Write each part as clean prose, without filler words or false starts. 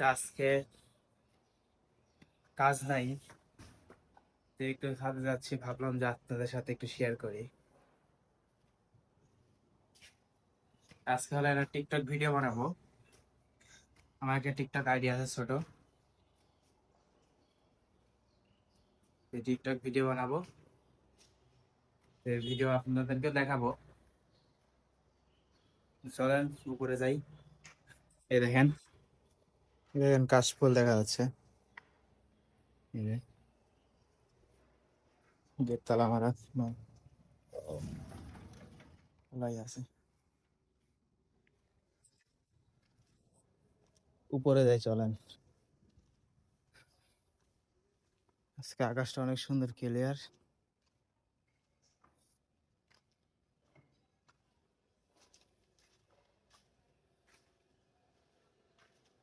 আজকে কাজ নাই, তো একটু ছাদে যাচ্ছি, ভাবলাম যে আপনাদের সাথে একটু শেয়ার করি। আজকে হলো একটা টিকটক ভিডিও বানাবো। আমার একটা টিকটক আইডিয়া আছে ছোট, এই টিকটক ভিডিও বানাবো, এই ভিডিও আপনাদেরকে দেখাবো। চলেন উপরে যাই। এই দেখেন, এই দেখেন কাশফুল দেখা যাচ্ছে, এই যে গেট তালা মারা খোলাই আছে। উপরে যাই চলেন। আজকে আকাশটা অনেক সুন্দর ক্লিয়ার।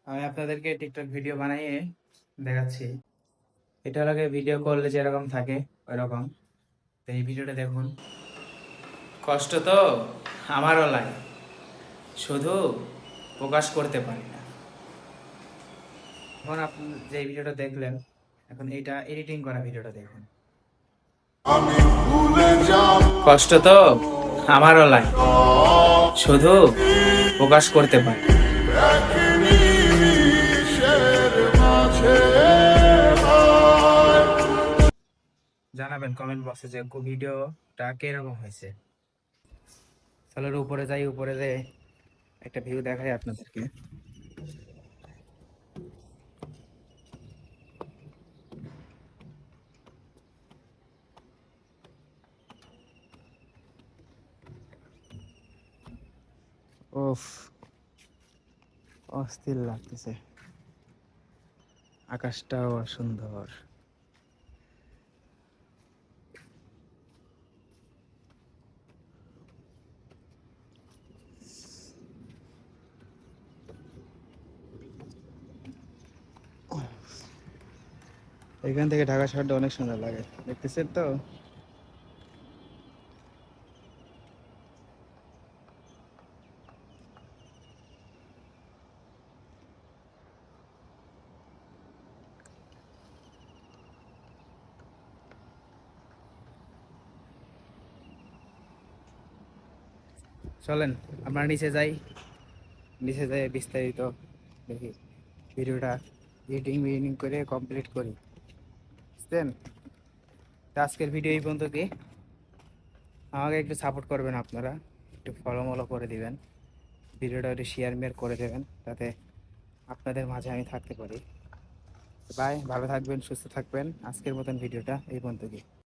আমি আপনাদেরকে টিকটক ভিডিও বানিয়ে দেখাচ্ছি। এটা লাগে ভিডিও করলে যেরকম থাকে ওইরকম। তো এই ভিডিওটা দেখুন। কষ্ট তো আমারও লাগে, শুধু প্রকাশ করতে পারি না। এখন আপনি যে ভিডিওটা দেখলেন, এখন এইটা এডিটিং করা ভিডিওটা দেখুন। কষ্ট তো আমারও লাগে, শুধু প্রকাশ করতে পারি। জানাবেন কমেন্ট বক্সে যে ভিডিওটা কিরকম হয়েছে। তাহলে উপরে যাই, উপরে যে একটা ভিউ দেখাই আপনাদেরকে। ওফ, অস্থির লাগতেছে, আকাশটাও সুন্দর। এখান থেকে ঢাকা শহরটা অনেক সুন্দর লাগে, দেখতেছেন তো। চলেন আমরা নিচে যাই, নিচে যাই বিস্তারিত দেখি, ভিডিওটা এডিটিং করে কমপ্লিট করি, বুঝছেন। তো আজকের ভিডিও এই পর্যন্ত। কি আমাকে একটু সাপোর্ট করবেন আপনারা, একটু ফলো মলো করে দিবেন, ভিডিওটা একটু শেয়ার মেয়ার করে দেবেন, যাতে আপনাদের মাঝে আমি থাকতে পারি। বাই, ভালো থাকবেন, সুস্থ থাকবেন। আজকের মতন ভিডিওটা এই পর্যন্ত।